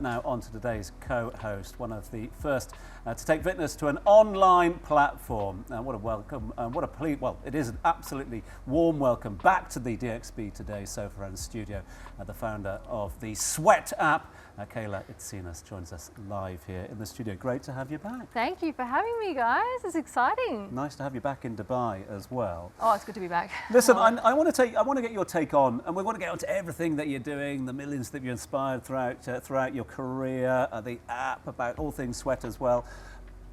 now on to today's co-host, one of the first to take fitness to an online platform. What a welcome, well, it is an absolutely warm welcome back to the DXB today sofa and studio. The founder of the Sweat app, Kayla Itsines, joins us live here in the studio. Great to have you back. Thank you for having me, guys. It's exciting. Nice to have you back in Dubai as well. Oh, it's good to be back. Listen, I want to get your take on, and we want to get onto everything that you're doing, the millions that you inspired throughout your career, the app, about all things Sweat as well.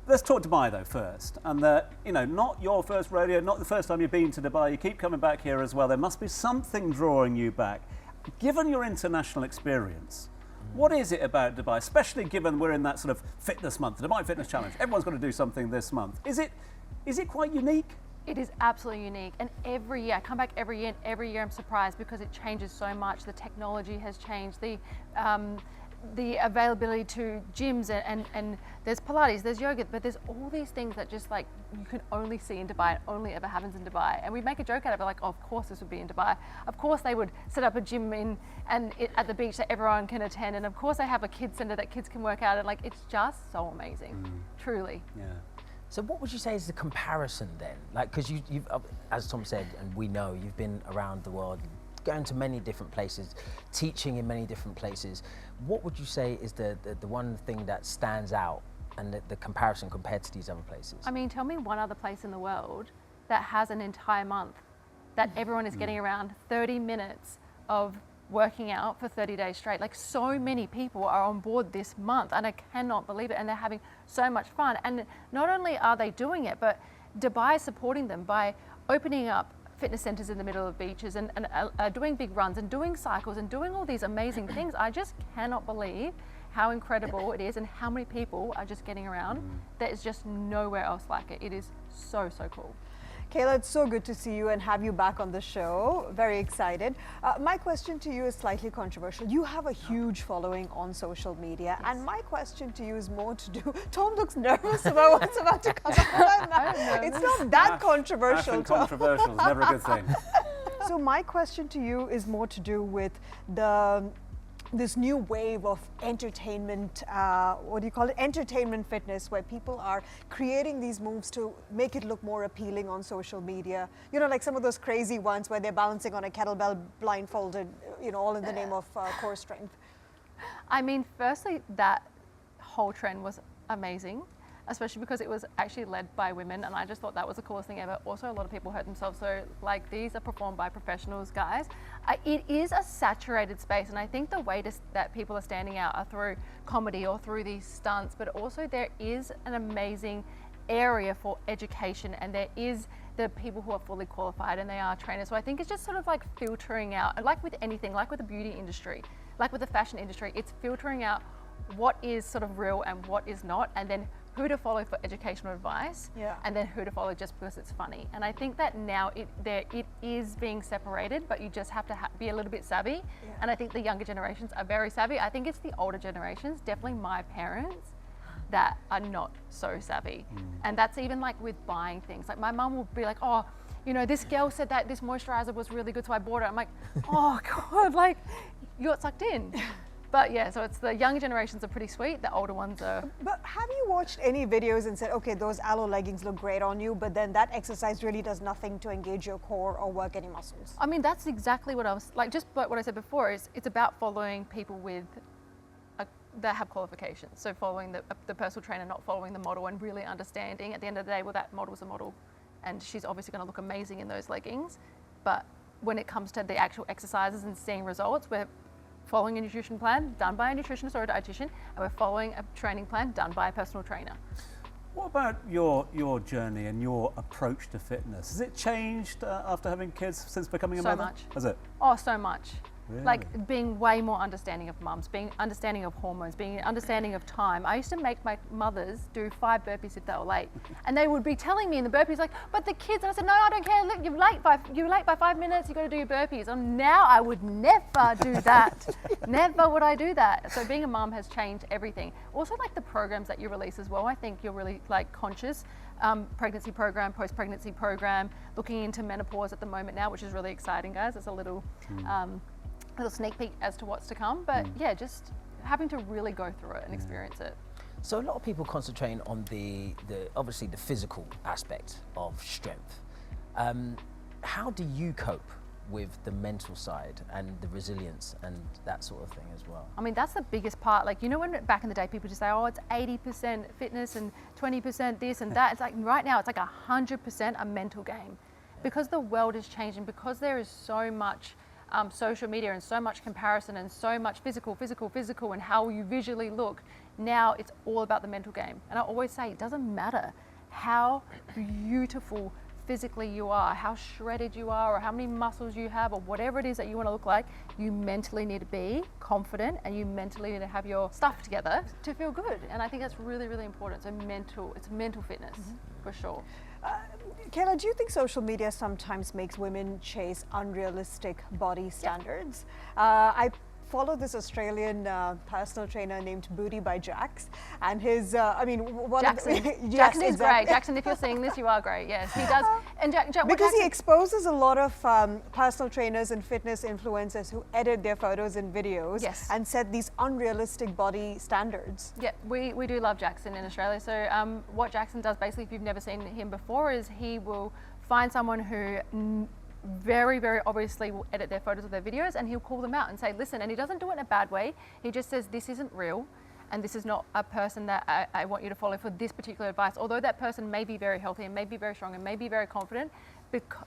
Let's talk Dubai though first, and not your first rodeo, not the first time you've been to Dubai. You keep coming back here as well. There must be something drawing you back, given your international experience. What is it about Dubai, especially given we're in that sort of fitness month, the Dubai Fitness Challenge? Everyone's got to do something this month. Is it quite unique? It is absolutely unique, and every year I come back every year, and every year I'm surprised because it changes so much. The technology has changed, the availability to gyms, and there's Pilates, there's yoga, but there's all these things that just like you can only see in Dubai. It only ever happens in Dubai, and we make a joke out of it, like, oh, of course this would be in Dubai. Of course they would set up a gym at the beach that everyone can attend, and of course they have a kids center that kids can work out, and like it's just so amazing, truly. Yeah. So what would you say is the comparison then? Like, because you've, as Tom said, and we know, you've been around the world, going to many different places, teaching in many different places. What would you say is the one thing that stands out and the comparison compared to these other places? I mean, tell me one other place in the world that has an entire month that everyone is getting around 30 minutes of working out for 30 days straight. Like, so many people are on board this month, and I cannot believe it, and they're having so much fun. And not only are they doing it, but Dubai is supporting them by opening up fitness centers in the middle of beaches and doing big runs and doing cycles and doing all these amazing things. I just cannot believe how incredible it is and how many people are just getting around. There is just nowhere else like it. It is so, so cool. Kayla, it's so good to see you and have you back on the show. Very excited. My question to you is slightly controversial. You have a huge following on social media, Yes. and my question to you is more to do. Tom looks nervous about what's about to come out. It's not that controversial. Ash controversial is never a good thing. So my question to you is more to do with this new wave of entertainment, entertainment fitness, where people are creating these moves to make it look more appealing on social media. You know, like some of those crazy ones where they're balancing on a kettlebell blindfolded, all in the name of core strength. I mean, firstly, that whole trend was amazing, especially because it was actually led by women, and I just thought that was the coolest thing ever. Also, a lot of people hurt themselves, so like these are performed by professionals, guys. It is a saturated space, and I think the way that people are standing out are through comedy or through these stunts, but also there is an amazing area for education, and there is the people who are fully qualified and they are trainers. So I think it's just sort of like filtering out, like with anything, like with the beauty industry, like with the fashion industry, it's filtering out what is sort of real and what is not, and then who to follow for educational advice, and then who to follow just because it's funny. And I think that now it is being separated, but you just have to be a little bit savvy. And I think the younger generations are very savvy. I think it's the older generations, definitely my parents, that are not so savvy. And that's even like with buying things. Like my mum will be like, oh, this girl said that this moisturizer was really good, so I bought it. I'm like, oh God, like you got sucked in. But yeah, so it's the younger generations are pretty sweet, the older ones are... But have you watched any videos and said, okay, those aloe leggings look great on you, but then that exercise really does nothing to engage your core or work any muscles? I mean, that's exactly what I was, like, just what I said before, is it's about following people that have qualifications. So following the personal trainer, not following the model, and really understanding at the end of the day, well, that model's a model, and she's obviously gonna look amazing in those leggings. But when it comes to the actual exercises and seeing results, we're following a nutrition plan done by a nutritionist or a dietitian, and we're following a training plan done by a personal trainer. What about your journey and your approach to fitness? Has it changed after having kids since becoming a mother? So much. Has it? Oh, so much. Really? Like being way more understanding of mums, being understanding of hormones, being understanding of time. I used to make my mothers do 5 burpees if they were late, and they would be telling me in the burpees like, but the kids, and I said, no, I don't care, look, you're late by 5 minutes, you got to do your burpees. And now I would never do that. Never would I do that. So being a mum has changed everything. Also, like the programs that you release as well, I think you're really like conscious. Pregnancy program, post-pregnancy program, looking into menopause at the moment now, which is really exciting, guys. It's a little sneak peek as to what's to come, but yeah, just having to really go through it and experience it. So a lot of people concentrate on the obviously the physical aspect of strength. How do you cope with the mental side and the resilience and that sort of thing as well? I mean, that's the biggest part. Like, you know, when back in the day people just say, oh, it's 80% fitness and 20% this and that. It's like right now it's like 100% a mental game, because the world is changing, because there is so much social media and so much comparison and so much physical and how you visually look. Now it's all about the mental game. And I always say, it doesn't matter how beautiful physically you are, how shredded you are, or how many muscles you have, or whatever it is that you want to look like. You mentally need to be confident, and you mentally need to have your stuff together to feel good. And I think that's really, really important. So it's mental fitness for sure. Kayla, do you think social media sometimes makes women chase unrealistic body standards? I follow this Australian personal trainer named Booty by Jax, and his, Jackson. yes, Jackson is exactly. great. Jackson, if you're seeing this, you are great. Yes, he does. And Because he exposes a lot of personal trainers and fitness influencers who edit their photos and videos Yes. and set these unrealistic body standards. Yeah, we do love Jackson in Australia. So what Jackson does, basically, if you've never seen him before, is he will find someone who very, very obviously will edit their photos or their videos, and he'll call them out and say, listen, and he doesn't do it in a bad way. He just says, this isn't real, and this is not a person that I want you to follow for this particular advice. Although that person may be very healthy and may be very strong and may be very confident,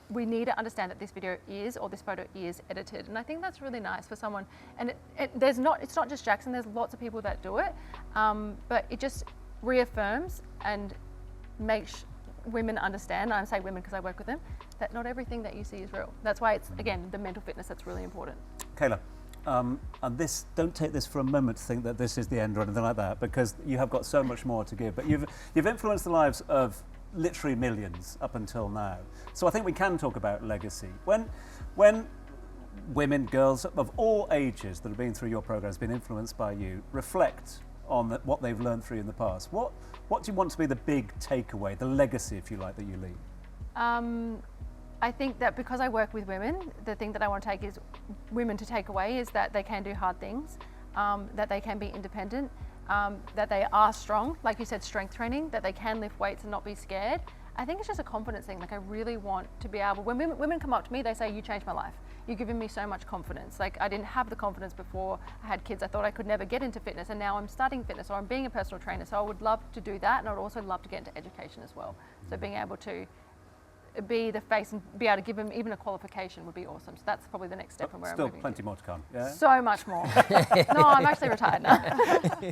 we need to understand that this video is, or this photo is edited. And I think that's really nice for someone. And it's not just Jackson, there's lots of people that do it, but it just reaffirms and makes women understand, and I say women because I work with them, that not everything that you see is real. That's why it's, again, the mental fitness that's really important. Kayla, and this, don't take this for a moment to think that this is the end or anything like that, because you have got so much more to give. But you've influenced the lives of literally millions up until now. So I think we can talk about legacy. When women, girls of all ages that have been through your programs, been influenced by you, reflect on what they've learned through you in the past, what do you want to be the big takeaway, the legacy, if you like, that you leave? I think that because I work with women, the thing that I want to take is women to take away is that they can do hard things, that they can be independent, that they are strong, like you said, strength training, that they can lift weights and not be scared. I think it's just a confidence thing. Like, I really want to be able, when women come up to me, they say, you changed my life. You've given me so much confidence. Like, I didn't have the confidence before I had kids. I thought I could never get into fitness, and now I'm studying fitness, or I'm being a personal trainer. So I would love to do that, and I'd also love to get into education as well. So being able to be the face and be able to give them even a qualification would be awesome. So that's probably the next step from where I'm moving. Still plenty more to come, yeah? So much more. No, I'm actually retired now.